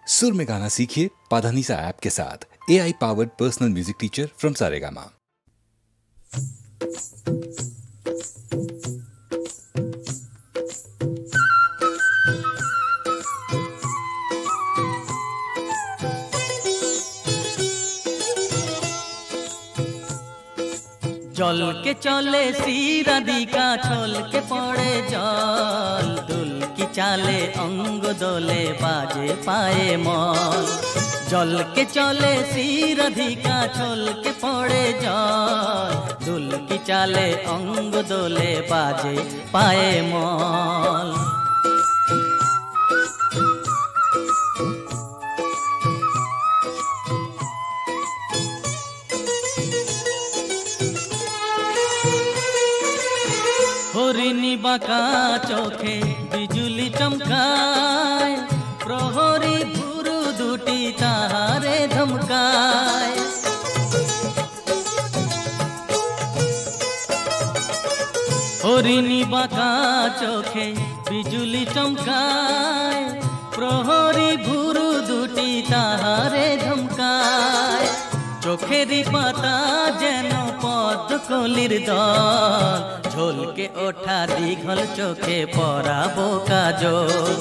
सुर में गाना सीखिए पाधानीसा ऐप के साथ। AI powered personal music teacher from Saregama. জল কে চলে শিরাধিকা ছল কে পড়ে জল দুল কি চালে অঙ্গ দোলে বাজে পায়ে মল জল কে চলে শিরাধিকা ছল কে পড়ে জল দুল কি চালে অঙ্গ দোলে বাজে পায়ে মল হরিণী বাঁকা চোখে বিজুলি চমকায় প্রহরী ভুরু দুটি তাহারে ধমকায় হরিণী বাঁকা চোখে বিজুলি চমকায় প্রহরী ভুরু দুটি তাহারে ধমকায় চোখেরই পাতা যেন পদ্মকলির দল ঝলকে ওঠা দীঘল চোখে পরাবো কাজল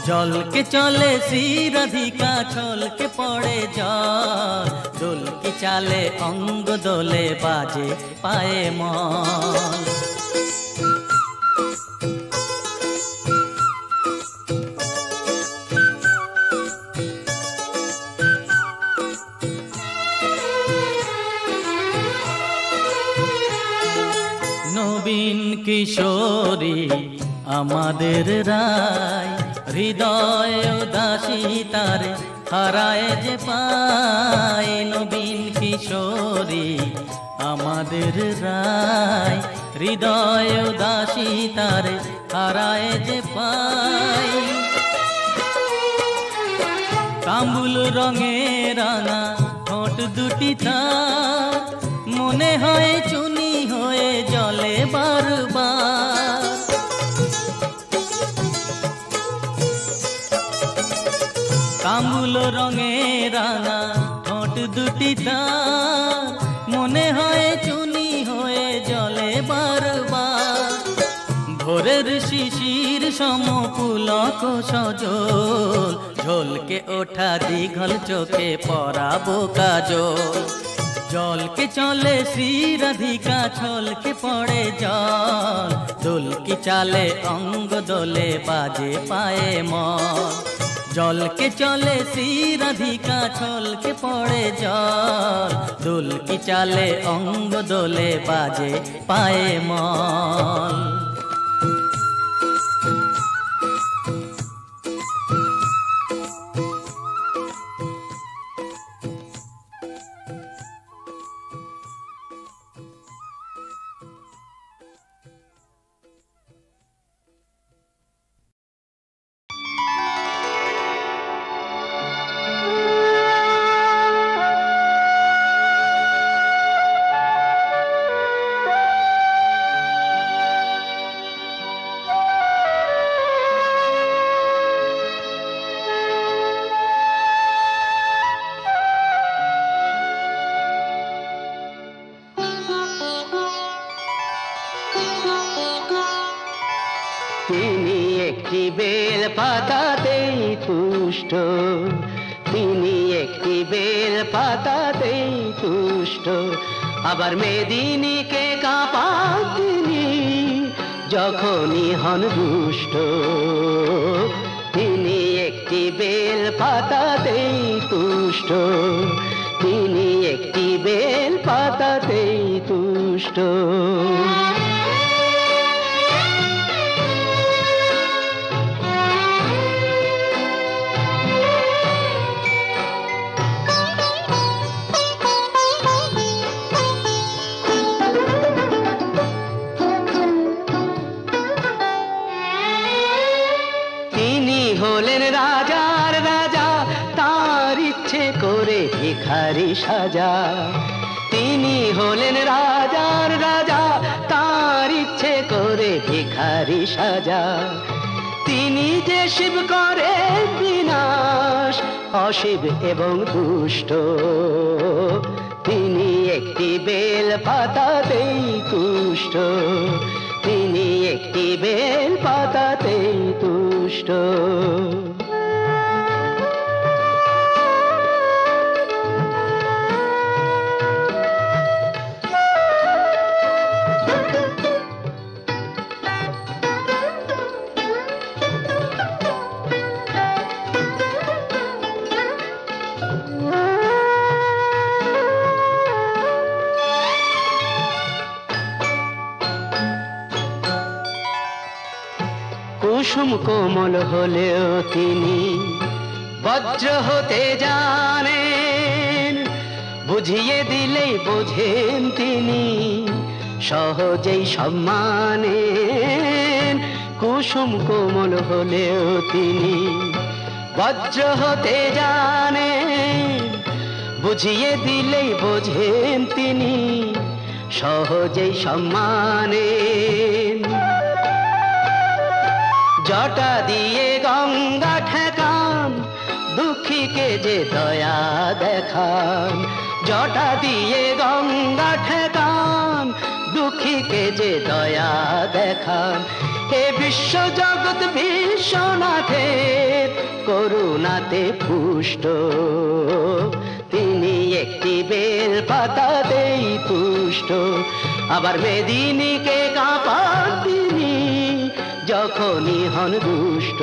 জলকে চলে শিরাধিকা ছলকে পড়ে জল দোলকি চালে অঙ্গ দোলে বাজে পায়ে মল নবীন কিশোরী আমাদের রায় হৃদয় উদাসী তারে হারায় যে পায় নবীন কিশোরী আমাদের রায় হৃদয় উদাসী তারে হারায় যে পায় কামুল রঙে রাঙা ঠোঁট দুটি তার মনে হয় চুনি হয়ে জলে বারবার কামুল রঙে রাঙা ঠোঁট দুটি তার মনে হয় চুনি হয়ে জলে বারবার ভোরের শিশির সম পুলক সজল ঝলকে ওঠা দীঘল চোখে পরাবো কাজল জলকে চলে শিরাধিকা ছলকে পড়ে জল দোলকি চালে অঙ্গ দোলে বাজে পায়ে মল জলকে চলে শিরাধিকা ছলকে পড়ে জল দোলকি চালে অঙ্গ দোলে বাজে পায়ে মল তিনি একটি বেল পাতাতেই তুষ্ট তিনি একটি বেল পাতাতেই তুষ্ট আবার মেদিনীকে কাঁপান তিনি যখনই হন দুষ্ট তিনি একটি বেল পাতাতেই তুষ্ট তিনি একটি বেল পাতাতেই তুষ্ট হলেন রাজার রাজা তার ইচ্ছে করে ভিখারি সাজা তিনি হলেন রাজার রাজা তার ইচ্ছে করে ভিখারি সাজা তিনি যে শিব করে বিনাশ অশিব এবং দুষ্ট, তিনি একটি বেল পাতাতেই তুষ্ট, তিনি একটি বেল পাতাতেই তুষ্ট। কুসুম কোমল হলেও তিনি বজ্র হতে জানেন, বুঝিয়ে দিলেই বোঝেন তিনি সহজেই সম্মানেন। কুসুম কোমল হলেও তিনি বজ্র হতে জানেন, বুঝিয়ে দিলেই বোঝেন তিনি সহজেই সম্মানেন। জটা দিয়ে গঙ্গা ঠেকান, দুঃখীকে যে দয়া দেখান। জটা দিয়ে গঙ্গা ঠেকান, দুঃখীকে যে দয়া দেখান। হে বিশ্ব জগৎ বিশ্বনাথের করুণাতে পুষ্ট, তিনি একটি বেল পাতাতেই তুষ্ট। আবার মেদিনীকে কাঁপান তিনি যখনই হন দুষ্ট,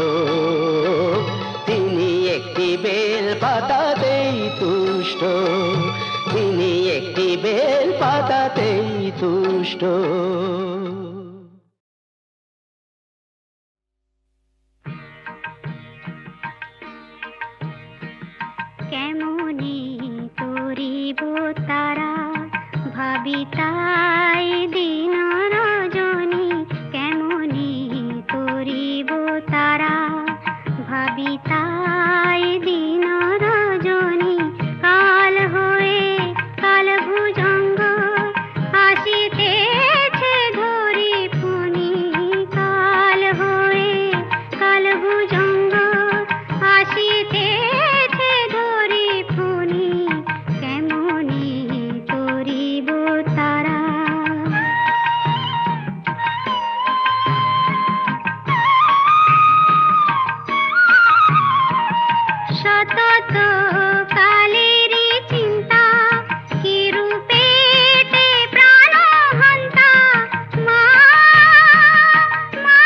তিনি একটি বেল পাতাতেই তুষ্ট, তিনি একটি বেল পাতাতেই তুষ্ট। কেমনি করিব তারা ভাবি তাই দিন রজনী, কেমনি করিব তারা ভাবি তাই দিন রজনী। কাল হয়ে কাল ভুজঙ্গ আসিতেছে ধরি ফণি, কাল হয়ে কাল ভুজঙ্গ আসিতেছে ধরি ফণি, কেমনি করিব তারা। সতত কালেরই চিন্তা কি রূপেতে প্রাণ হন্তা, মা মা।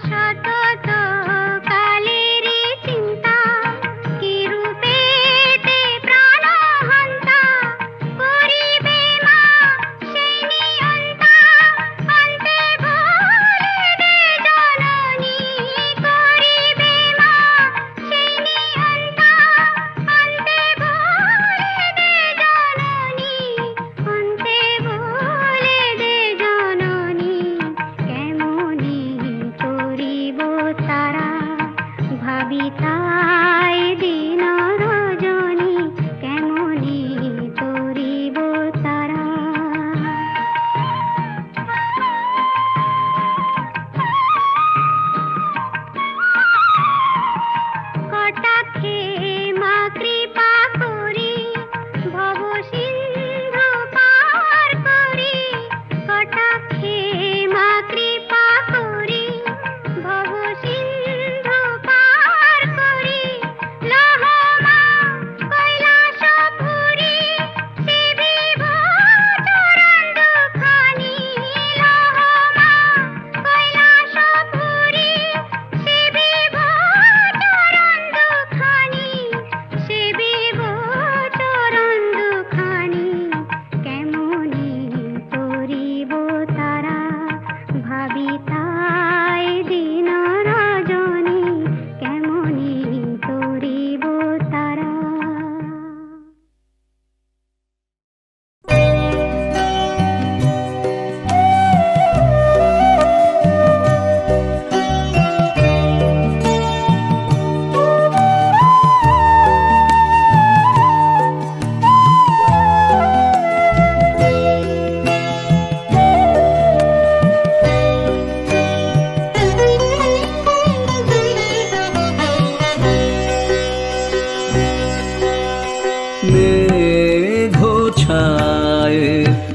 সতত কালেরই চিন্তা কি রূপেতে প্রাণ হন্তা, করিবে মা সেই নিয়ন্তা, অন্তে ভুলে দে জননী, করিবে মা সেই নিয়ন্তা, অন্তে ভুলে দে জননী, অন্তে ভুলে দে জননী, কেমনি করিব তারা ভাবি তাই দিন রজনী, কেমনি করিব তারা। কটাক্ষে মা কৃপা করি ভব সিন্ধু পার করি, কটাক্ষে মা কৃপা করি ভব সিন্ধু পার করি, লহ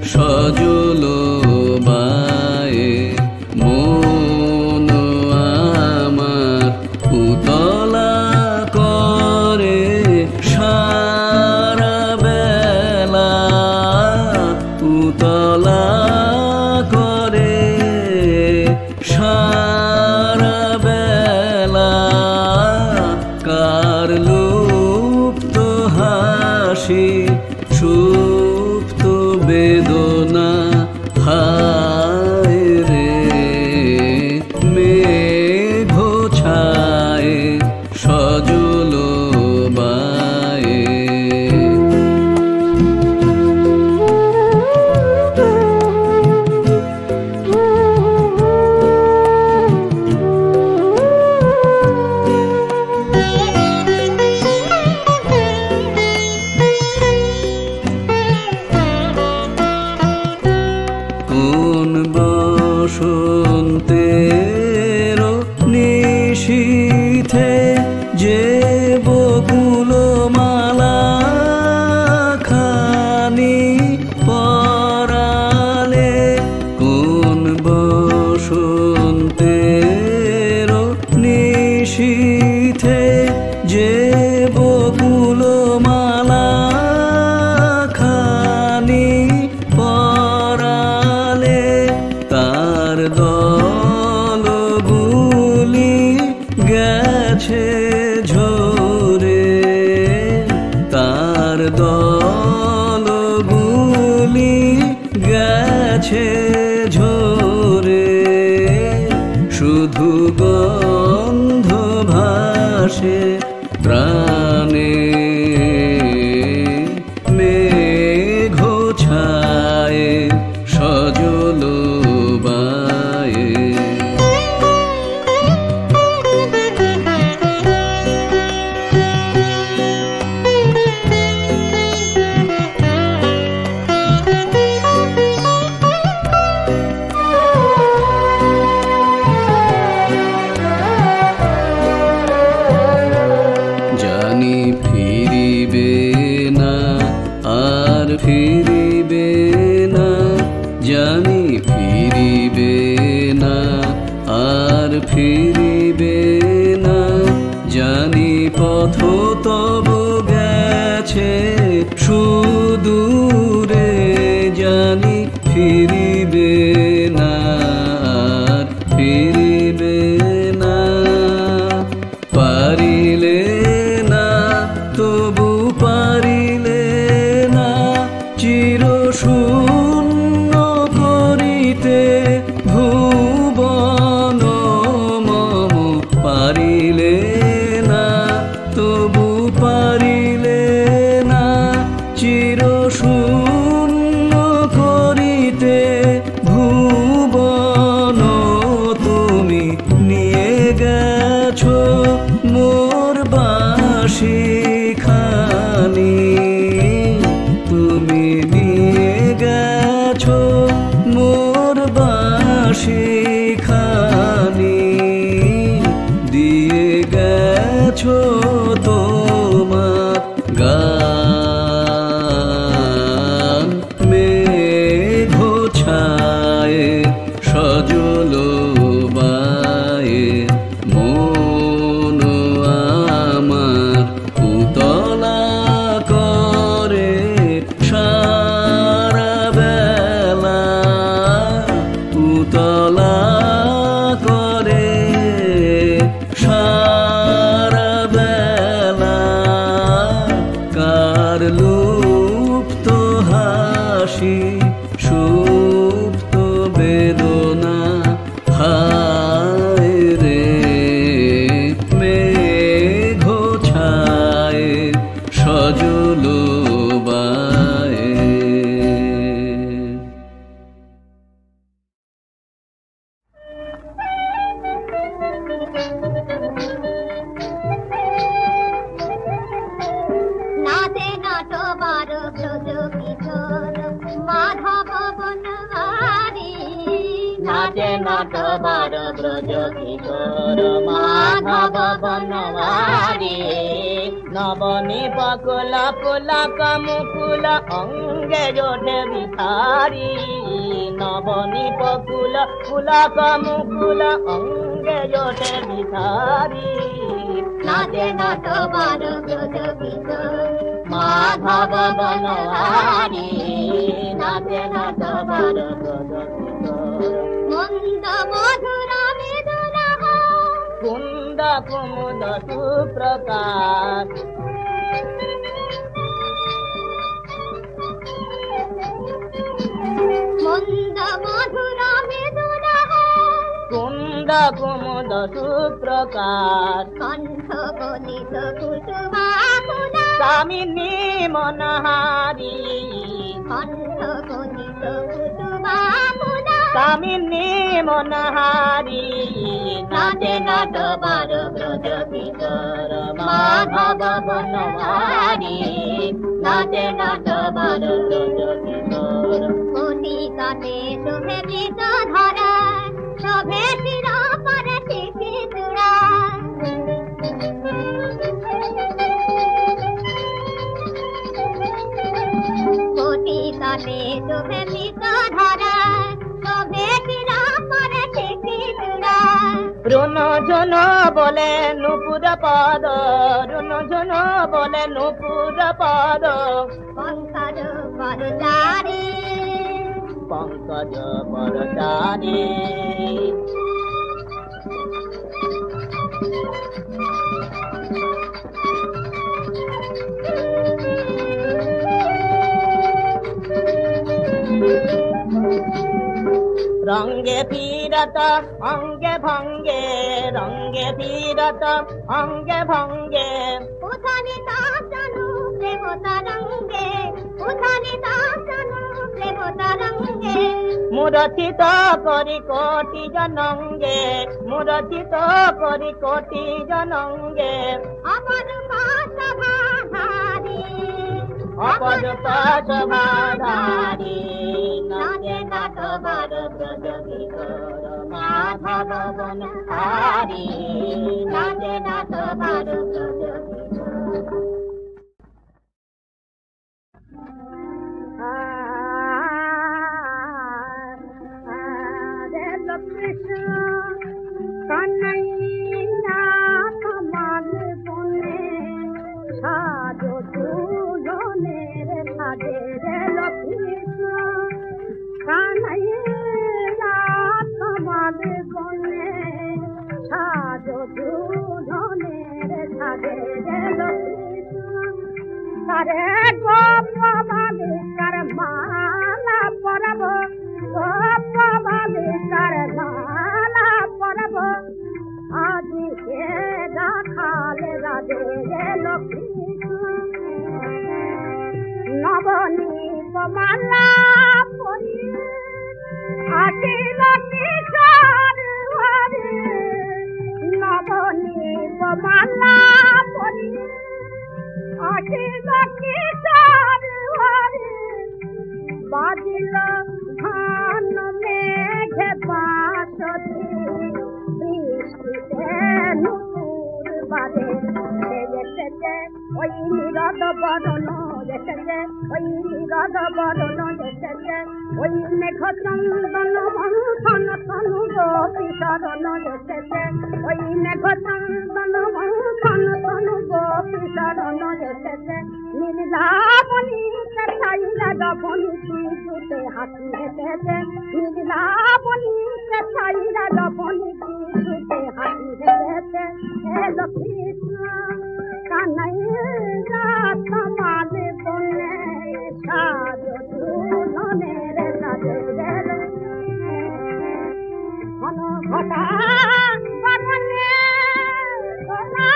সজল বায়ে মন আমার উতলা করে সারা বেলা উতলা করে সারা বেলা কার লুপ্ত হাসি সুপ্ত বেদনা হায় রে মেঘ ছায় সজল বায়ে কোন বসন্তের নিশীথে যে বকুল মালা খানি পরালে কোন বসন্তের নিশীথে যে বকুল মালা খানি পরালে তার দলগুলি গেছে ঝরে তার দলগুলি গেছে ঝরে শুধু গন্ধ ভাসে প্রাণে মেঘ ছায় সজল বায়ে জানি ফিরিবে না আর ফিরিবে না জানি ফিরিবে না আর ফিরিবে না জানি পথ তব গেছে সুদূরে জানি ফিরিবে না আর ফিরিবে না পারিলে না তবু পারিলে না চির শূন্য করিতে ভুবন মম পারিলে না তবু পারিলে না চির শূন্য করিতে ভুবন তুমি নিয়ে গেছো মোর বাঁশি খানি তুমি নিয়ে গেছো মোর বাঁশি খানি দিয়ে গেছো তোমার গান মেঘ ছায় সজল বায়ে মন আমার উতলা করে সারা বেলা উতলা করে সারা বেলা কার লুপ্ত হাসি সুপ্ত বেদনা হায় রে মেঘ ছায় সজল বায়ে নাচে নাটবার ব্রজ কিশোর মাধব বনবারি নাচে নাটবার ব্রজ কিশোর মাধব বনবারি নবনী বকুল পুলক মুকুল অঙ্গে জোটে বিহারি নবনী বকুল পুলক মুকুল অঙ্গে জোটে বিহারি নাচে নাট বার ব্রজ কিশোর মাধব বনহারি নাচে নাট বার ব্রজ কিশোর মন্দ মধুর মৃদুল কুন্দ কুমুদ সুপ্রকাশ মন্দ মধুর মৃদুল কুন্দ কুমুদ সুপ্রকাশ কণ্ঠ গলিত কুসুমাকুল কামিনী মনহারি কণ্ঠ গলিত কুসুমাকুল কামিনী মনহারি নাচে নাট বার ব্রজ কিশোর মাধব বনহারি নাচে নাট বার ব্রজ কিশোর কোটি কাটে শোভে বৃত ধরা শোভে শির পরে শিখি চূড়া কোটি কাটে শোভে বৃত ধরা শোভে শির পরে শিখি চূড়া রুন ঝুন বলে নুপুর পদ রুন ঝুন বলে নুপুর পদ পঙ্কজ করচারি পঙ্কজ পরচারি রঙ্গে ফিরত অঙ্গে ভঙ্গে রঙ্গে ফিরত অঙ্গে ভঙ্গে উঠানি দাসনু প্রেম তরঙ্গে উঠানি দাসনু প্রেম তরঙ্গে মুরচিত করি কোটি জনঙ্গে মুরচিত করি কোটি জনঙ্গে অপর পাশভাধারি অপর পাশভাধারি নাচে নাট বার ব্রজ কিশোর মাধব বনহারি নাচে নাট বার ব্রজ কিশোর কন্যা তোমার বনে সাজো দুজনের সাজে রে লক্ষ্মীষ্ণ কানাইয়া তোমার বনে সাজো দুজনের সাজে রে লক্ষ্মীষ্ণ তারে গোপবালিকার মালা পরব গোপবালিকার মালা পরব আজি কে রাখালে রাধে রে লক্ষ্মী নবনীত মালা পরি আসিল কিশোর হরে নবনীত মালা পরি আসিল কিশোর হরে বাজিল ধান মেঘে বাসতি বৃষ্টিতে নুপুর বাজে এসেছে ওই নিরদ বরণ এসেছে ওই নিরদ বরণ এসেছে ওই মেঘ চন্দন মন্থন তনু গোপী শরণ এসেছে ওই মেঘ চন্দন মন্থন তনু গোপী শরণ এসেছে নীলাবনী ছাইলা যবনী জুতে হাসি হেসেছে নীলাবনী ছাইলা যবনী জুতে হাসি হেসেছে হে লক্ষ্মীষ্ণ কানাইয়া তোমার বনে সাজো দুজনের সাজে রে ঘন ঘটা বনে সোনা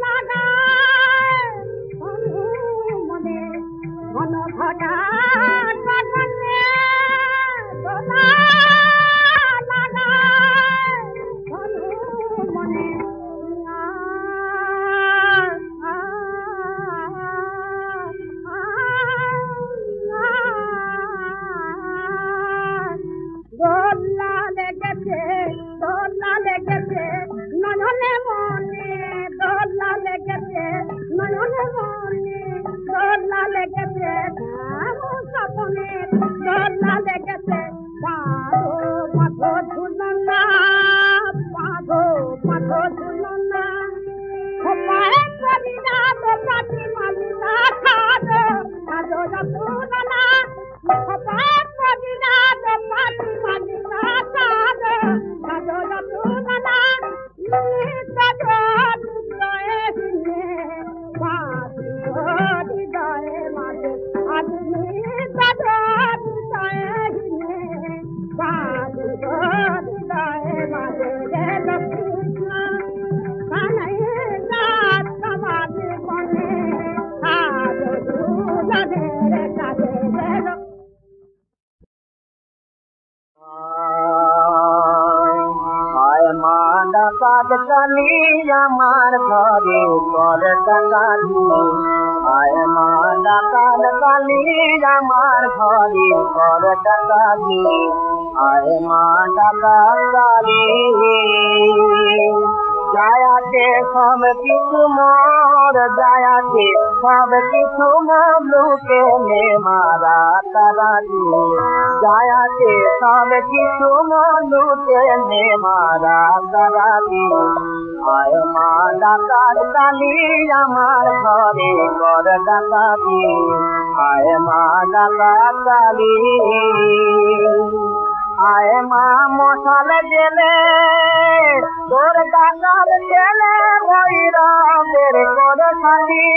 লাগায় তনু মনে ঘন ঘটা বনে সোনা লাগায় তনু মনে আমার ঘরে পর ডাকাতি আয় মা ডাকাত কালী আমার ঘরে পর ডাকাতি আয় মা ডাকাত কালী যায়াতে সব কিছু মোর যায়াতে সব কিছু মোর লুটে নে মারা তারাতি যায়াতে সব কিছু মোর লুটে নে মারা তারাতি আয় মা ডাকাত কালী আমার ঘরে কর ডাকাতি আয় মা ডাকাত কালী আয় মা মশাল জেলে তোর ডাকাত জেলে ভৈরবের করে থাকি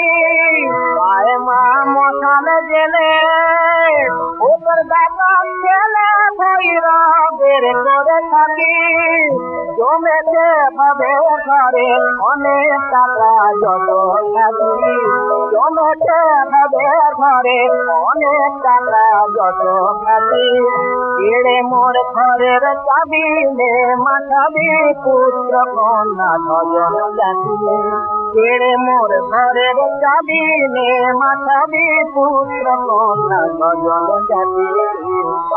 আয় মা মশাল জেলে ওপর ডাকাত জেলে ভৈরবের করে থাকি জমেছে ভাবে ঘরে অনেক টাকা যত থাকি জমেছে ভাবে ঘরে অনেক টাকা যত থাকি এড়ে মোর ঘরের চাবি নে মাথাবি পুত্র কন্যা ছজন জাতি এড়ে মোর ঘরের চাবি নে মাথাবি পুত্র কন্যা ছজন জাতি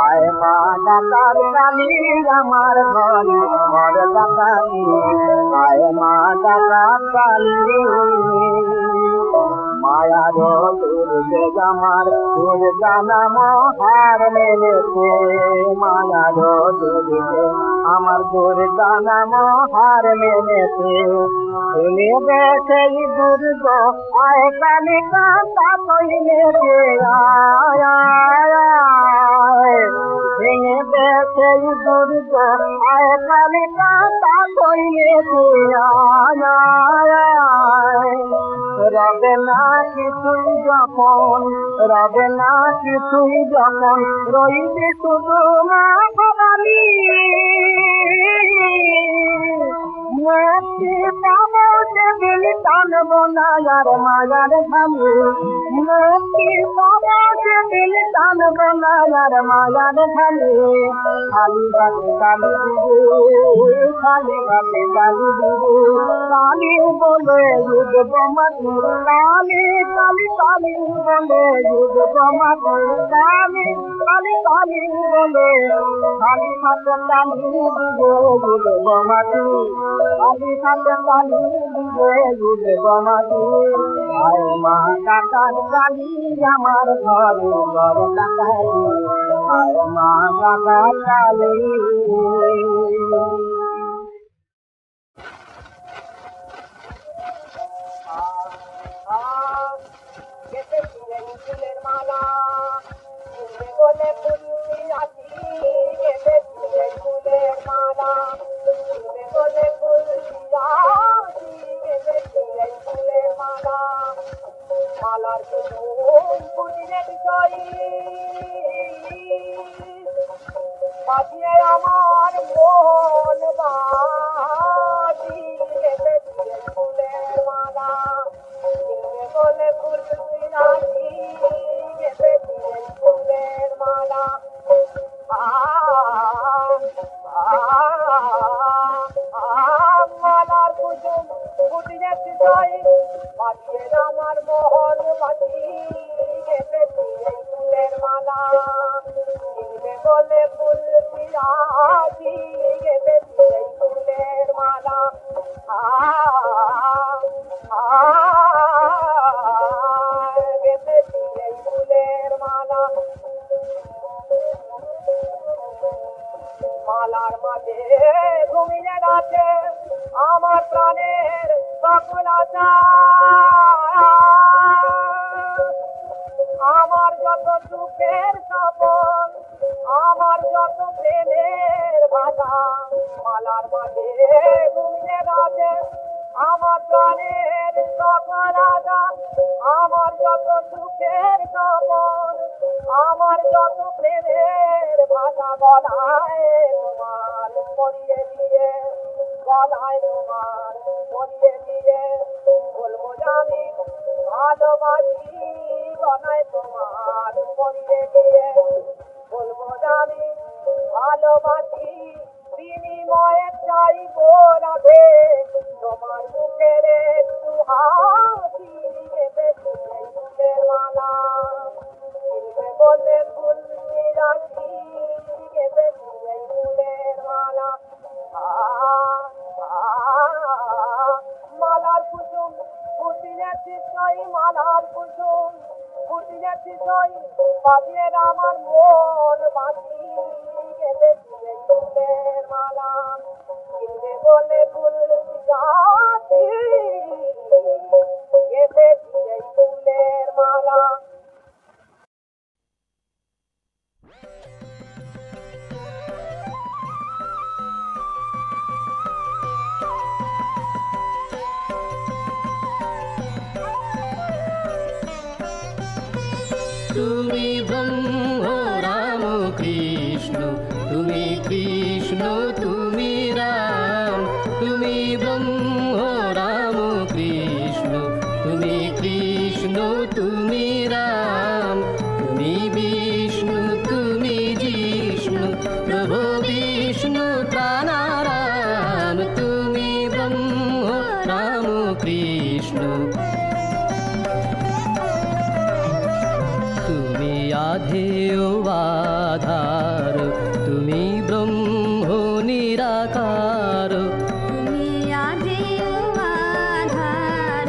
আয় মা ডাকাত কালী আমার ঘরে ঘর ডাকাতি আয় মা ডাকাত কালী মায়ার দুর্গে আমার দুর্গা নাম হার মেলেছে মায়ার দুর্গে আমার দুর্গা নাম হার মেলেছে শুনে বেছে দুর্গ আয় কালী কান্তা কইলেছে ভেঙে বেছে দুর্গ আয় কালী কান্তা কইলেছে রবে না কিছুই যখন রবে না কিছুই যখন রইবে শুধু মা ভবানী মুক্তি পাবো সেদিন টানব না আর মায়ার ধামি মুক্তি পাবো সেদিন টানব না আর মায়ার ধামি খালি গাছে কালি দিবি খালি গাছে কালি দিবি কালি বলে যুগ মাতু কালি কালি কালি বলে যুগ মাতু কালি কালি কালি বলে খালি হাতে কালি দিবে যুগ মাতু খালি হাতে কালি দিবে যুগ মাতু আয় মা ডাকাত কালী আমার ঘরে ঘর ডাকাতি আয় মা ডাকাত কালী ফুলের মালা বলে ফুলছি আছি ফুলের মালা বলে ফুলছি আছি ফুলের মালা মালার ফুলের বিষয় বাজিয়ে আমার মন বাজি ফুলের মালা বলে ফুলছি আছি ফুলের মালা মালার কুসুম ফুটিয়ে বিষয় বাজিয়ে আমার মোহন বাজি ফুলের মালা বলে ফুলছি আছি ফুলের মালা ফুলের মালা মালার মাঝে ঘুমিয়ে আছে আমার প্রাণের সকল আশা আমার যত সুখের সপন, আমার যত প্রেমের ভাষা, মালার মাঝে ঘুমিয়ে রাতে আমার প্রাণের সকল আশা। আমার যত সুখের সপন, আমার যত প্রেমের ভাষা, গলায় তোমার পরিয়ে দিয়ে, গলায় তোমার পরিয়ে দিয়ে বলবো আমি ভালোবাসি, গলায় তোমার পরিয়ে দিয়ে বলবো আমি ভালোবাসি। বিনিময়ে চাইবো রাধে তোমার মুখের একটু হাসি, বেশি ফুলের মালা কিনবে বলে ফুল রাখি, বেশি ফুলের মালা। মালার কুসুম ফুটিয়ে চিত্রই, মালার কুসুম ফুটিয়ে চিত্রই, বাজিয়ে আমার মন বাঁচি, বেশি ফুলের মালা কিনবে বলে ফুল রাখি, বেশি ফুলের মালা। তুমি ব্রহ্ম রাম কৃষ্ণ, তুমি কৃষ্ণ তুমি রাম, তুমি ব্রহ্ম রাম কৃষ্ণ, তুমি কৃষ্ণ তুমি রাম, তুমি বিষ্ণু তুমি জিষ্ণু, প্রভু বিষ্ণু প্রাণারাম, তুমি ব্রহ্ম রাম কৃষ্ণ। তুমি আধেয় আধার, তুমি ব্রহ্ম নিরাকার, তুমি আধেয় আধার,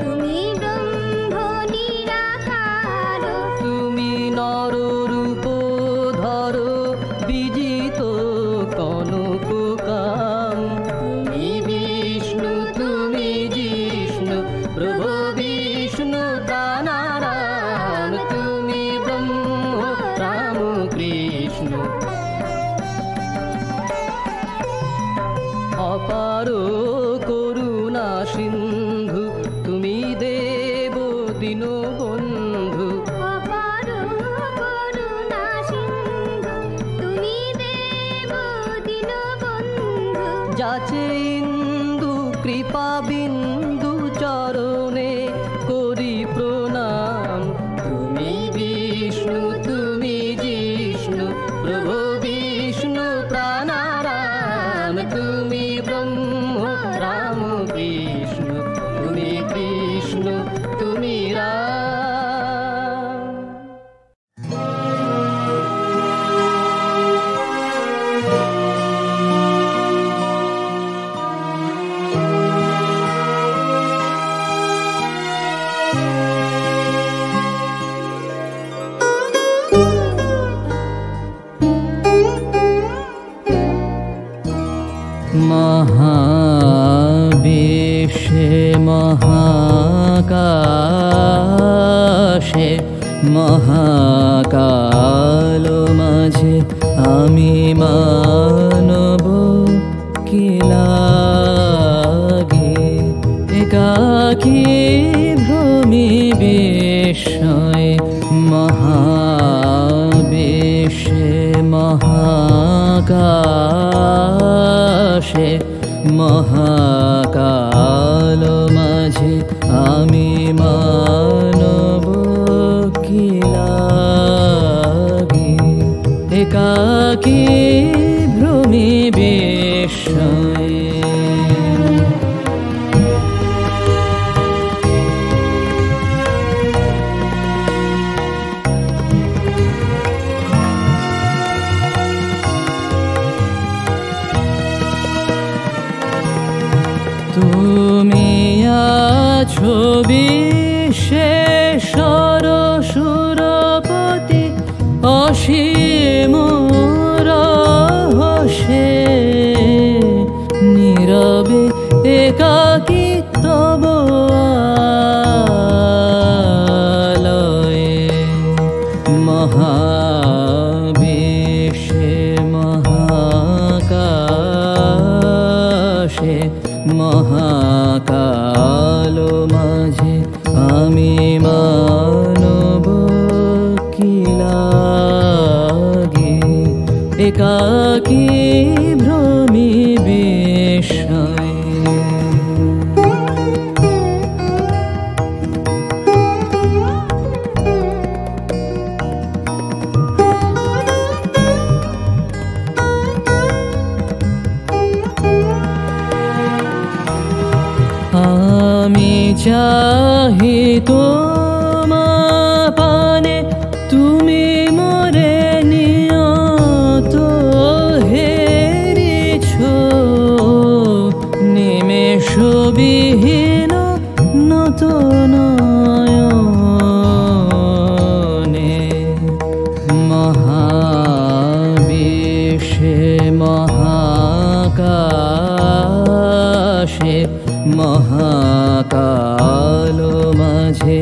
তুমি ব্রহ্ম নিরাকার, তুমি নর রূপ ধর বিজিত কনক কাম, তুমি বিষ্ণু তুমি জিষ্ণু, প্রভু বিষ্ণু প্রাণারাম, তুমি ব্রহ্ম রাম কৃষ্ণ। অপার করুণা সিন্ধু, তুমি দেব দীনবন্ধু, অপার করুণা সিন্ধু, তুমি দেব দীনবন্ধু, যাচে ইন্দু কৃপা বিন্দু চরণে করি প্রণাম, তুমি বিষ্ণু তুমি জিষ্ণু, প্রভু বিষ্ণু প্রাণারাম, তুমি ব্রহ্ম রাম কৃষ্ণ, তুমি কৃষ্ণ তুমি রাম। মহাবিশ্বে মহাকাশে মহাকাল মাঝে আমি মানব কি লাগে, একাকী ভূমি বিস্ময়ে মহাবিশ্বে মহাকাশে মহাকাল মাঝে আমি মানব কি লাগে, একাকী ভ্রমি বিস্ময়ে। তুমি আছো বিশ্বেশ্বর সুরপতি, অসীম রহস্যে নীরবে একাকী তব একাকী ভ্রমে বিস্ময়ে। আমি চাহি তোমা পানে তুমি মোরে নিয়ত হেরিছ নিমেষ বিহীন নত নয়নে মহাবিশ্বে মহাকাশে মহাকাল মাঝে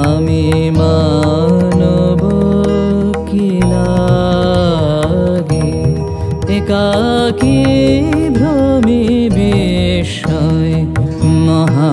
আমি মানব কি লাগে একাকী ভ্রমে বিস্ময় মহা